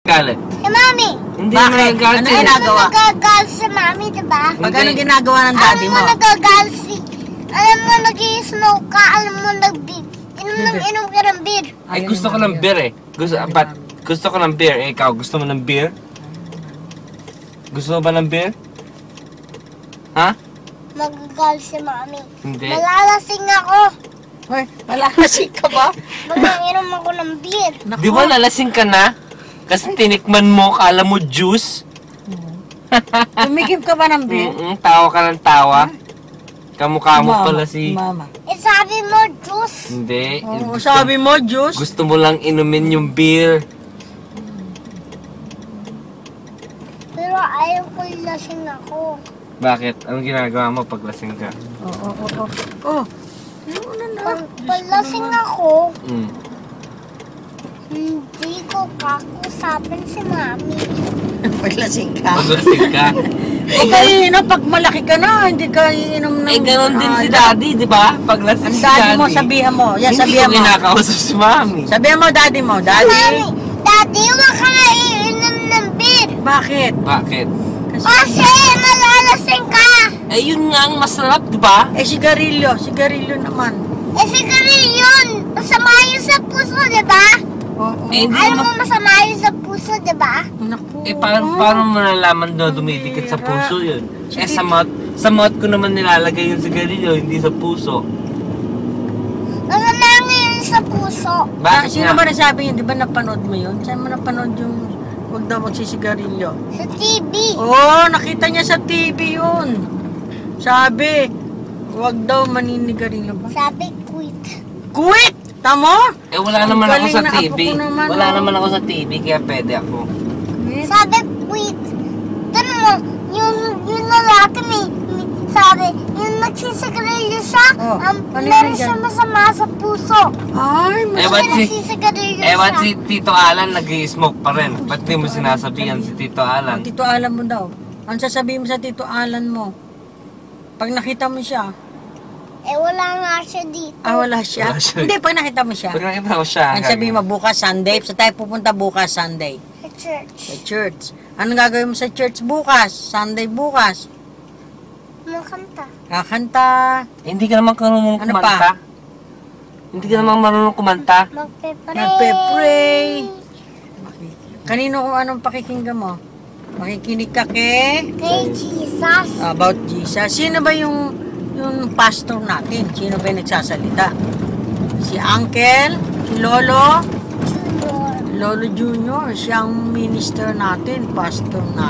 Galit. Si Mami. Hindi Bakit? naman nagagalit. Ano ginagawa? Nagagalit si Mami, diba? Pag ano ginagawa ng daddy Alam mo? mo nagagalit si... Alam mo nag-i-smoke ka, alam mo inom ka ng beer. Ay, gusto ko ng beer eh. Gusto ko ng beer. Eh, ikaw, gusto mo ng beer? Gusto mo ba ng beer? Ha? Magagalit si Mami. Hindi. Malalasing ako. Hoy, malalasing ka ba? Mag-inom ako ng beer. Naku. Di ba nalasing ka na? Kasi tinikman mo, kala mo juice. Tumigim ka ba ng beer? Tawa ka ng tawa. Kamukha mo pala si... Mama. Eh, sabi mo, juice. Hindi. Oo, sabi mo, juice? Gusto mo lang inumin yung beer. Pero ayaw ko lasing ako. Bakit? Anong ginagawa mo pag lasing ka? Oo. Oh. Pag lasing ako, Mm. hindi ko kakusapin si Mami. Paglasing ka. Pag lasing ka? Eh, kanina, pag malaki ka na, hindi ka iinom ng... Eh, ganon din si daddy, di ba? Pag lasing Ang si daddy daddy. mo, sabihan mo. Yan, Hindi sabihan ko mo. kinakausap si mami. Sabihan mo, daddy mo. Mami, Daddy, Daddy, huwag ka na iinom ng beer. bakit? Bakit? Kasi malalasing ka. Eh, yun nga ang masarap, di ba? Eh, sigarilyo naman. Eh, siguro yun. Masama yun sa puso, di ba? Oo. Eh, hindi Alam mo... mo masama yun sa puso, di ba? Naku. Eh, paano mo nalaman na dumidikit sa puso yun? Eh, sa mouth ko naman nilalagay yung sigarilyo, hindi sa puso. Masama yun sa puso. Bakit Sino nga? ba nasabi yun? Di ba napanood mo yun? Saan mo napanood yung huwag daw magsisigarilyo? Sa TV. Oo, nakita niya sa TV yun. Sabi, huwag daw maninigarilyo ba? Sabi, quit. Quit! Tamo? Eh, wala naman ako Galing sa na apo TV. ko naman, Wala oh. naman ako sa TV, kaya pwede ako. Sabi, quit. Tanong mo, yung lalaki sabi, yung nagsisigarilyo siya, Oh, ano meron yun siya dyan? masama sa puso. Ay, Eh, Kasi ba't si... nagsisigarilyo Eh, ba't siya. si Tito Alan nag-i-smoke pa rin? Ba't di mo sinasabihan si Tito Alan? Tito Alan mo daw. Ang sasabihin mo sa Tito Alan mo? Pag nakita mo siya, Eh, wala nga siya dito. wala siya. Wala siya. Hindi, pag nakita mo siya. Pag nakita ko siya... Ang sabihin mo, bukas Sunday. Sa tayo pupunta bukas Sunday. Sa church. Sa church. Anong gagawin mo sa church bukas? Sunday bukas. Makanta. Kakanta. Eh, hindi ka naman marunong Ano kumanta. pa? Hindi ka naman marunong kumanta. Magpe-pray. Nagpe-pray. Kanino kung anong pakikinggan mo? Makikinig ka Kay Jesus. about Jesus. Sino ba yung pastor natin? Sino ba yung nagsasalita? Si Uncle? Si Lolo? Junior. Lolo Junior. Siyang minister natin, pastor natin.